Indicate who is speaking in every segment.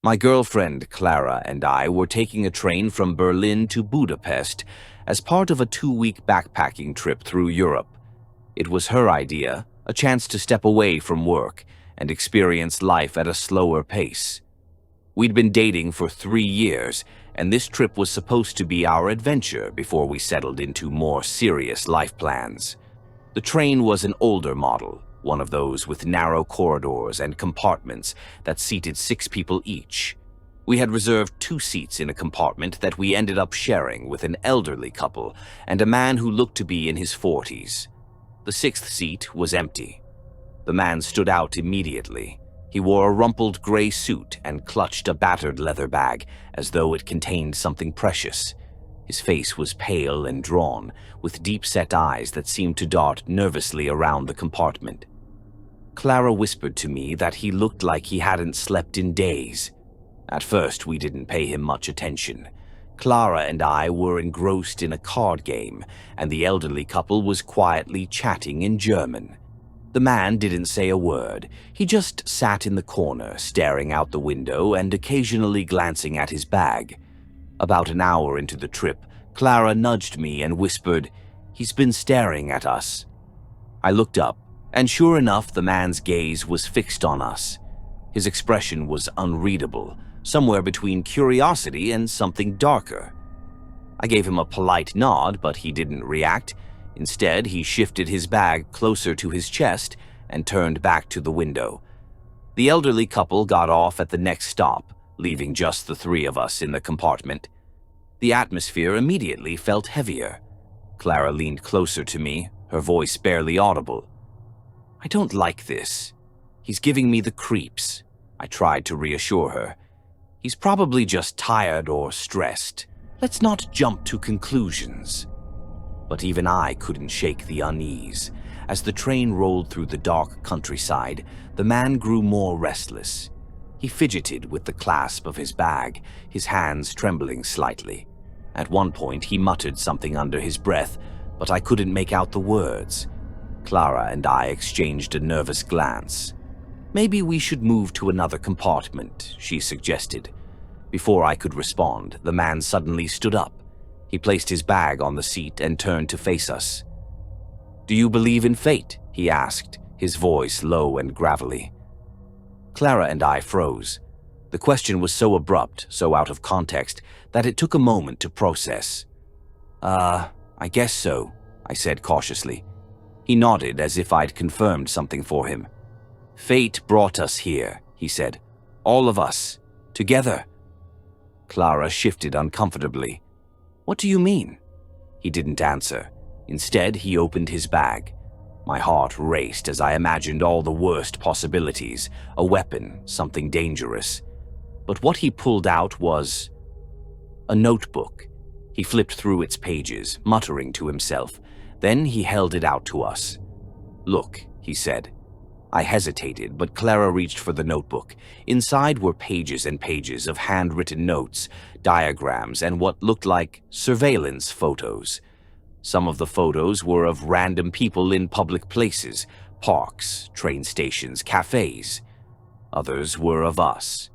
Speaker 1: My girlfriend, Clara, and I were taking a train from Berlin to Budapest as part of a 2-week backpacking trip through Europe. It was her idea, a chance to step away from work and experience life at a slower pace. We'd been dating for 3 years, and this trip was supposed to be our adventure before we settled into more serious life plans. The train was an older model, one of those with narrow corridors and compartments that seated 6 people each. We had reserved 2 seats in a compartment that we ended up sharing with an elderly couple and a man who looked to be in his 40s. The 6th seat was empty. The man stood out immediately. He wore a rumpled gray suit and clutched a battered leather bag as though it contained something precious. His face was pale and drawn, with deep-set eyes that seemed to dart nervously around the compartment. Clara whispered to me that he looked like he hadn't slept in days. At first, we didn't pay him much attention. Clara and I were engrossed in a card game, and the elderly couple was quietly chatting in German. The man didn't say a word. He just sat in the corner, staring out the window and occasionally glancing at his bag. About an hour into the trip, Clara nudged me and whispered, "He's been staring at us." I looked up, and sure enough, the man's gaze was fixed on us. His expression was unreadable, somewhere between curiosity and something darker. I gave him a polite nod, but he didn't react. Instead, he shifted his bag closer to his chest and turned back to the window. The elderly couple got off at the next stop, leaving just the 3 of us in the compartment. The atmosphere immediately felt heavier. Clara leaned closer to me, her voice barely audible. "I don't like this. He's giving me the creeps," I tried to reassure her. "He's probably just tired or stressed. Let's not jump to conclusions." But even I couldn't shake the unease. As the train rolled through the dark countryside, the man grew more restless. He fidgeted with the clasp of his bag, his hands trembling slightly. At one point, he muttered something under his breath, but I couldn't make out the words. Clara and I exchanged a nervous glance. "Maybe we should move to another compartment," she suggested. Before I could respond, the man suddenly stood up. He placed his bag on the seat and turned to face us. "Do you believe in fate?" he asked, his voice low and gravelly. Clara and I froze. The question was so abrupt, so out of context, that it took a moment to process. I guess so," I said cautiously. He nodded as if I'd confirmed something for him. "Fate brought us here," he said. "All of us. Together." Clara shifted uncomfortably. "What do you mean?" He didn't answer. Instead, he opened his bag. My heart raced as I imagined all the worst possibilities, a weapon, something dangerous. But what he pulled out was a notebook. He flipped through its pages, muttering to himself. Then he held it out to us. "Look," he said. I hesitated, but Clara reached for the notebook. Inside were pages and pages of handwritten notes, diagrams, and what looked like surveillance photos. Some of the photos were of random people in public places, parks, train stations, cafes. Others were of us.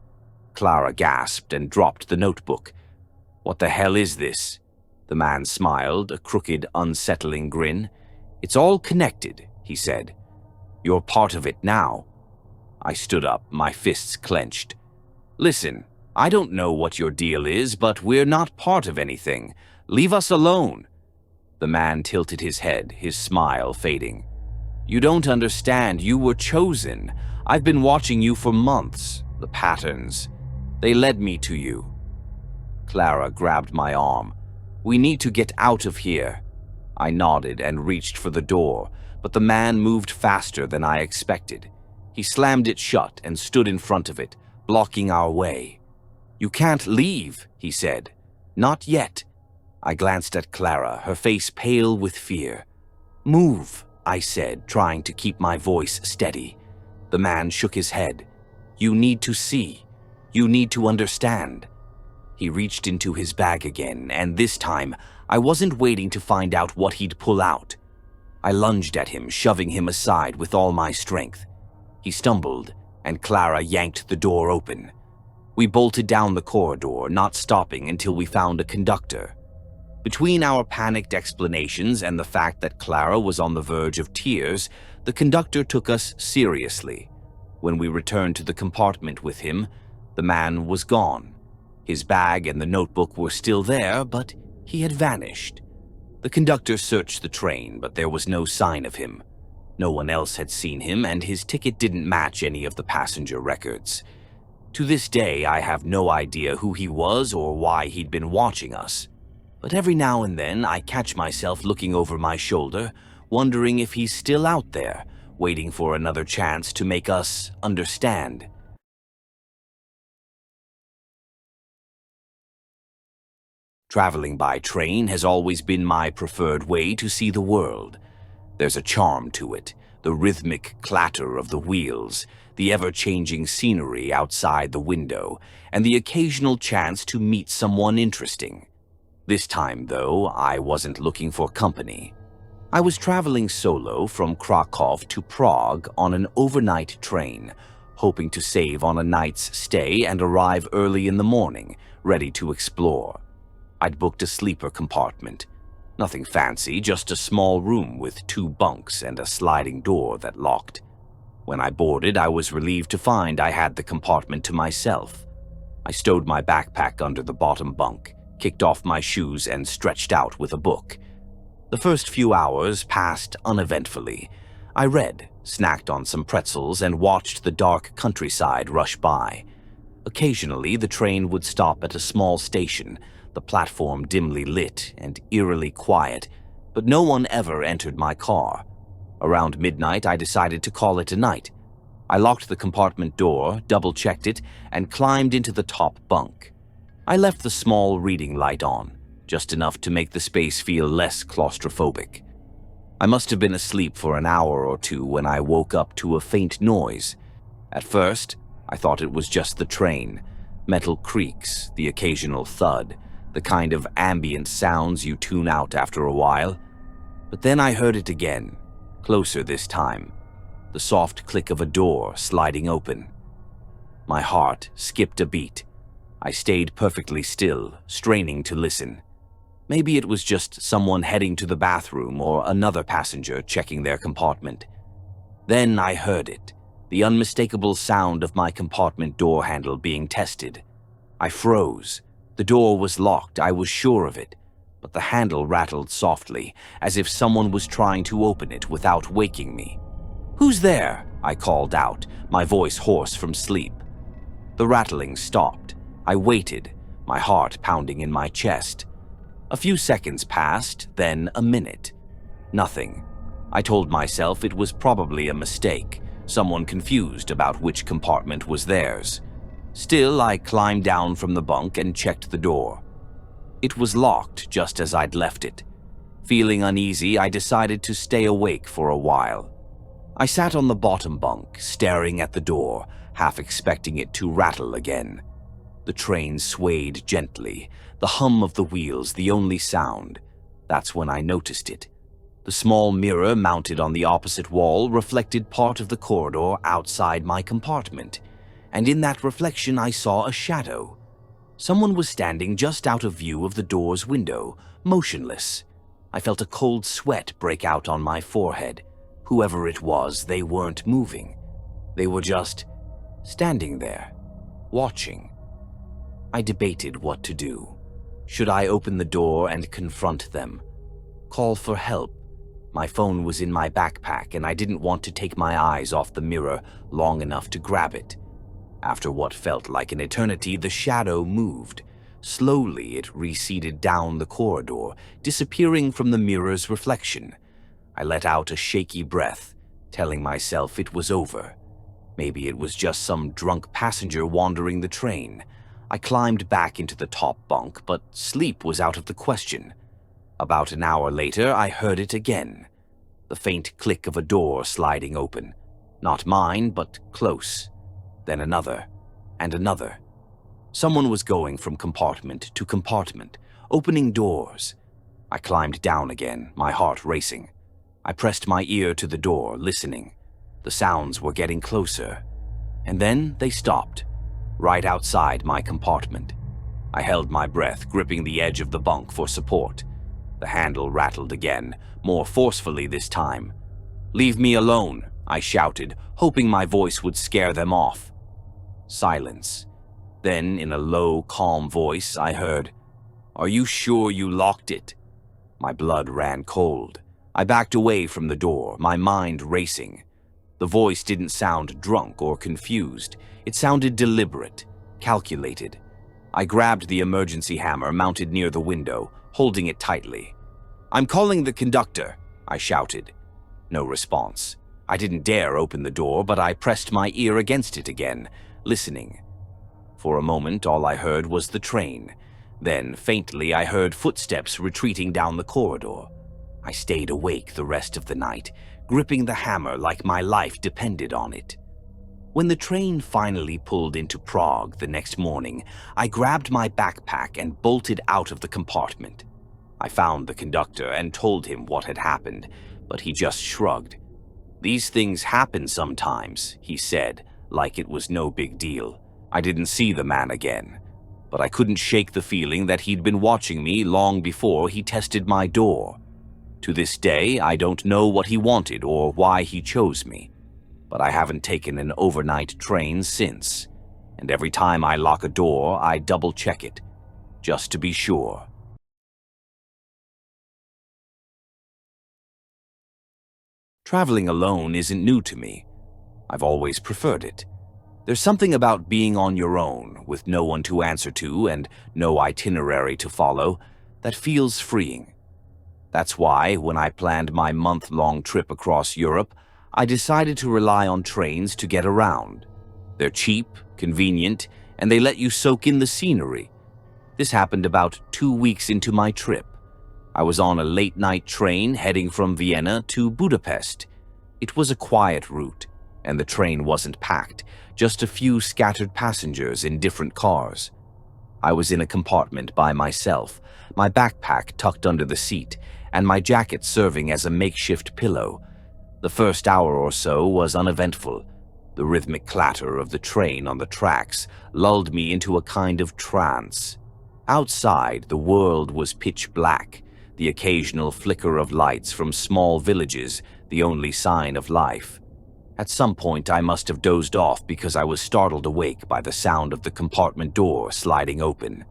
Speaker 1: Clara gasped and dropped the notebook. "What the hell is this?" The man smiled, a crooked, unsettling grin. "It's all connected," he said. "You're part of it now." I stood up, my fists clenched. "Listen, I don't know what your deal is, but we're not part of anything. Leave us alone." The man tilted his head, his smile fading. "You don't understand. You were chosen. I've been watching you for months. The patterns. They led me to you." Clara grabbed my arm. "We need to get out of here." I nodded and reached for the door, but the man moved faster than I expected. He slammed it shut and stood in front of it, blocking our way. "You can't leave," he said. "Not yet." I glanced at Clara, her face pale with fear. "Move," I said, trying to keep my voice steady. The man shook his head. "You need to see. You need to understand." He reached into his bag again, and this time, I wasn't waiting to find out what he'd pull out. I lunged at him, shoving him aside with all my strength. He stumbled, and Clara yanked the door open. We bolted down the corridor, not stopping until we found a conductor. Between our panicked explanations and the fact that Clara was on the verge of tears, the conductor took us seriously. When we returned to the compartment with him, the man was gone. His bag and the notebook were still there, but he had vanished. The conductor searched the train, but there was no sign of him. No one else had seen him, and his ticket didn't match any of the passenger records. To this day, I have no idea who he was or why he'd been watching us. But every now and then, I catch myself looking over my shoulder, wondering if he's still out there, waiting for another chance to make us understand. Traveling by train has always been my preferred way to see the world. There's a charm to it, the rhythmic clatter of the wheels, the ever-changing scenery outside the window, and the occasional chance to meet someone interesting. This time, though, I wasn't looking for company. I was traveling solo from Krakow to Prague on an overnight train, hoping to save on a night's stay and arrive early in the morning, ready to explore. I'd booked a sleeper compartment. Nothing fancy, just a small room with 2 bunks and a sliding door that locked. When I boarded, I was relieved to find I had the compartment to myself. I stowed my backpack under the bottom bunk, kicked off my shoes, and stretched out with a book. The first few hours passed uneventfully. I read, snacked on some pretzels, and watched the dark countryside rush by. Occasionally, the train would stop at a small station, the platform dimly lit and eerily quiet, but no one ever entered my car. Around midnight, I decided to call it a night. I locked the compartment door, double-checked it, and climbed into the top bunk. I left the small reading light on, just enough to make the space feel less claustrophobic. I must have been asleep for an hour or two when I woke up to a faint noise. At first, I thought it was just the train. Metal creaks, the occasional thud, the kind of ambient sounds you tune out after a while. But then I heard it again, closer this time, the soft click of a door sliding open. My heart skipped a beat. I stayed perfectly still, straining to listen. Maybe it was just someone heading to the bathroom or another passenger checking their compartment. Then I heard it, the unmistakable sound of my compartment door handle being tested. I froze. The door was locked, I was sure of it, but the handle rattled softly, as if someone was trying to open it without waking me. "Who's there?" I called out, my voice hoarse from sleep. The rattling stopped. I waited, my heart pounding in my chest. A few seconds passed, then a minute. Nothing. I told myself it was probably a mistake, someone confused about which compartment was theirs. Still, I climbed down from the bunk and checked the door. It was locked just as I'd left it. Feeling uneasy, I decided to stay awake for a while. I sat on the bottom bunk, staring at the door, half expecting it to rattle again. The train swayed gently, the hum of the wheels the only sound. That's when I noticed it. The small mirror mounted on the opposite wall reflected part of the corridor outside my compartment, and in that reflection I saw a shadow. Someone was standing just out of view of the door's window, motionless. I felt a cold sweat break out on my forehead. Whoever it was, they weren't moving. They were just standing there, watching. I debated what to do. Should I open the door and confront them? Call for help? My phone was in my backpack and I didn't want to take my eyes off the mirror long enough to grab it. After what felt like an eternity, the shadow moved. Slowly, it receded down the corridor, disappearing from the mirror's reflection. I let out a shaky breath, telling myself it was over. Maybe it was just some drunk passenger wandering the train. I climbed back into the top bunk, but sleep was out of the question. About an hour later, I heard it again. The faint click of a door sliding open. Not mine, but close. Then another, and another. Someone was going from compartment to compartment, opening doors. I climbed down again, my heart racing. I pressed my ear to the door, listening. The sounds were getting closer. And then they stopped. right outside my compartment. I held my breath, gripping the edge of the bunk for support. The handle rattled again, more forcefully this time. "Leave me alone," I shouted, hoping my voice would scare them off. Silence. Then, in a low, calm voice, I heard, "Are you sure you locked it?" My blood ran cold. I backed away from the door, my mind racing. The voice didn't sound drunk or confused. It sounded deliberate, calculated. I grabbed the emergency hammer mounted near the window, holding it tightly. "I'm calling the conductor," I shouted. No response. I didn't dare open the door, but I pressed my ear against it again, listening. For a moment, all I heard was the train. Then, faintly, I heard footsteps retreating down the corridor. I stayed awake the rest of the night, gripping the hammer like my life depended on it. When the train finally pulled into Prague the next morning, I grabbed my backpack and bolted out of the compartment. I found the conductor and told him what had happened, but he just shrugged. "These things happen sometimes," he said, like it was no big deal. I didn't see the man again, but I couldn't shake the feeling that he'd been watching me long before he tested my door. To this day, I don't know what he wanted or why he chose me, but I haven't taken an overnight train since, and every time I lock a door, I double-check it, just to be sure. Traveling alone isn't new to me. I've always preferred it. There's something about being on your own, with no one to answer to and no itinerary to follow, that feels freeing. That's why, when I planned my month-long trip across Europe, I decided to rely on trains to get around. They're cheap, convenient, and they let you soak in the scenery. This happened about 2 weeks into my trip. I was on a late-night train heading from Vienna to Budapest. It was a quiet route, and the train wasn't packed, just a few scattered passengers in different cars. I was in a compartment by myself, my backpack tucked under the seat, and my jacket serving as a makeshift pillow. The first hour or so was uneventful. The rhythmic clatter of the train on the tracks lulled me into a kind of trance. Outside, the world was pitch black, the occasional flicker of lights from small villages the only sign of life. At some point, I must have dozed off because I was startled awake by the sound of the compartment door sliding open.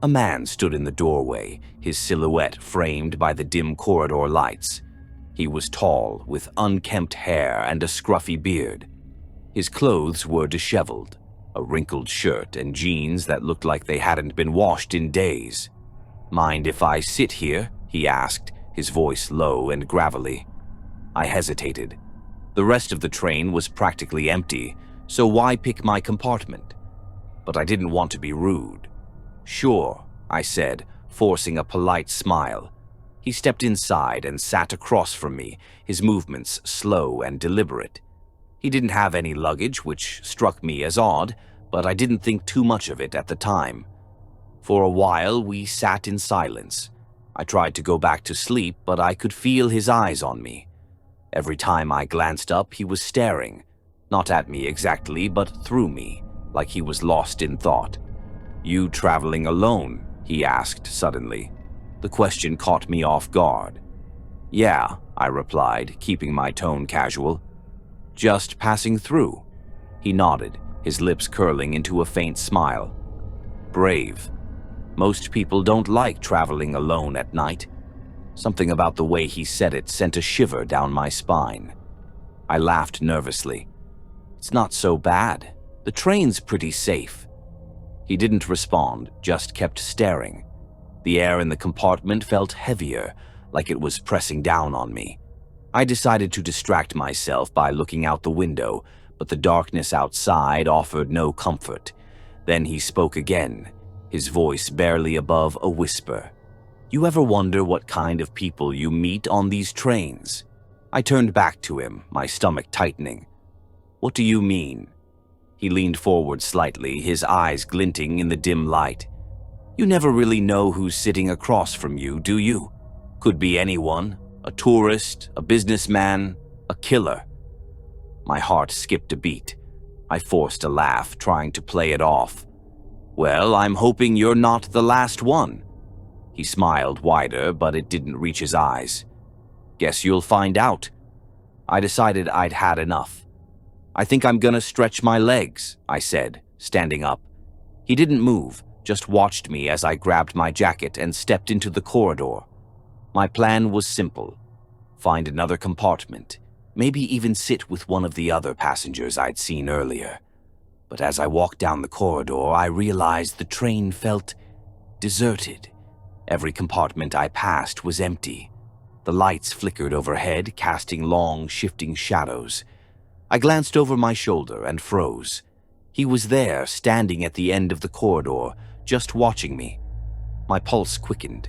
Speaker 1: A man stood in the doorway, his silhouette framed by the dim corridor lights. He was tall, with unkempt hair and a scruffy beard. His clothes were disheveled, a wrinkled shirt and jeans that looked like they hadn't been washed in days. "Mind if I sit here?" he asked, his voice low and gravelly. I hesitated. The rest of the train was practically empty, so why pick my compartment? But I didn't want to be rude. "Sure," I said, forcing a polite smile. He stepped inside and sat across from me, his movements slow and deliberate. He didn't have any luggage, which struck me as odd, but I didn't think too much of it at the time. For a while, we sat in silence. I tried to go back to sleep, but I could feel his eyes on me. Every time I glanced up, he was staring, not at me exactly, but through me, like he was lost in thought. "You traveling alone?" he asked suddenly. The question caught me off guard. "Yeah," I replied, keeping my tone casual. "Just passing through." He nodded, his lips curling into a faint smile. "Brave. Most people don't like traveling alone at night." Something about the way he said it sent a shiver down my spine. I laughed nervously. "It's not so bad. The train's pretty safe." He didn't respond, just kept staring. The air in the compartment felt heavier, like it was pressing down on me. I decided to distract myself by looking out the window, but the darkness outside offered no comfort. Then he spoke again, his voice barely above a whisper. "You ever wonder what kind of people you meet on these trains?" I turned back to him, my stomach tightening. "What do you mean?" He leaned forward slightly, his eyes glinting in the dim light. "You never really know who's sitting across from you, do you? Could be anyone, a tourist, a businessman, a killer." My heart skipped a beat. I forced a laugh, trying to play it off. "Well, I'm hoping you're not the last one." He smiled wider, but it didn't reach his eyes. "Guess you'll find out." I decided I'd had enough. "I think I'm gonna stretch my legs," I said, standing up. He didn't move, just watched me as I grabbed my jacket and stepped into the corridor. My plan was simple. Find another compartment, maybe even sit with one of the other passengers I'd seen earlier. But as I walked down the corridor, I realized the train felt deserted. Every compartment I passed was empty. The lights flickered overhead, casting long, shifting shadows. I glanced over my shoulder and froze. He was there, standing at the end of the corridor, just watching me. My pulse quickened.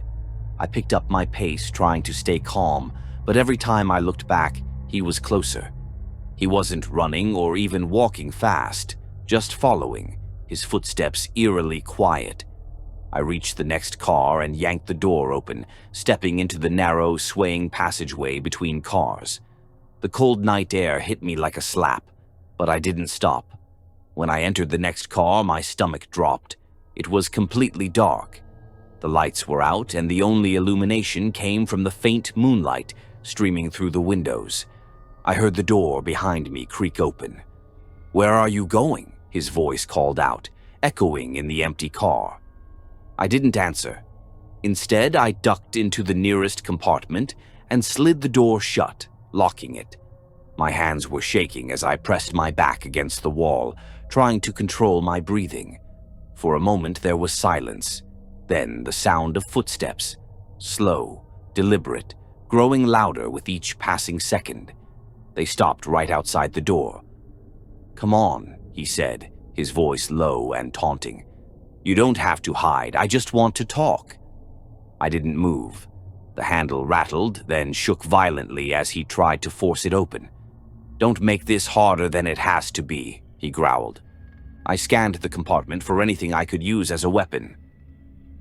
Speaker 1: I picked up my pace, trying to stay calm, but every time I looked back, he was closer. He wasn't running or even walking fast, just following, his footsteps eerily quiet. I reached the next car and yanked the door open, stepping into the narrow, swaying passageway between cars. The cold night air hit me like a slap, but I didn't stop. When I entered the next car, my stomach dropped. It was completely dark. The lights were out, and the only illumination came from the faint moonlight streaming through the windows. I heard the door behind me creak open. "Where are you going?" his voice called out, echoing in the empty car. I didn't answer. Instead, I ducked into the nearest compartment and slid the door shut, locking it. My hands were shaking as I pressed my back against the wall, trying to control my breathing. For a moment, there was silence. Then the sound of footsteps, slow, deliberate, growing louder with each passing second. They stopped right outside the door. "Come on," he said, his voice low and taunting. "You don't have to hide, I just want to talk." I didn't move. The handle rattled, then shook violently as he tried to force it open. "Don't make this harder than it has to be," he growled. I scanned the compartment for anything I could use as a weapon.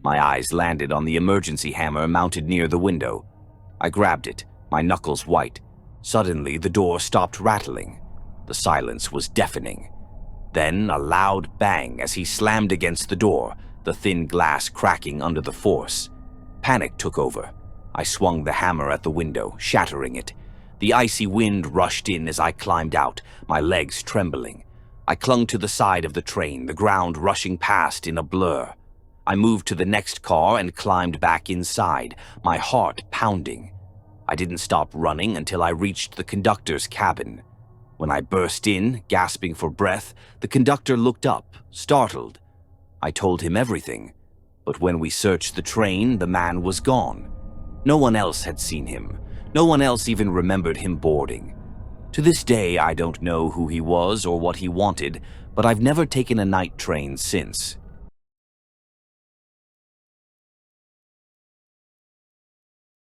Speaker 1: My eyes landed on the emergency hammer mounted near the window. I grabbed it, my knuckles white. Suddenly, the door stopped rattling. The silence was deafening. Then a loud bang as he slammed against the door, the thin glass cracking under the force. Panic took over. I swung the hammer at the window, shattering it. The icy wind rushed in as I climbed out, my legs trembling. I clung to the side of the train, the ground rushing past in a blur. I moved to the next car and climbed back inside, my heart pounding. I didn't stop running until I reached the conductor's cabin. When I burst in, gasping for breath, the conductor looked up, startled. I told him everything, but when we searched the train, the man was gone. No one else had seen him. No one else even remembered him boarding. To this day, I don't know who he was or what he wanted, but I've never taken a night train since.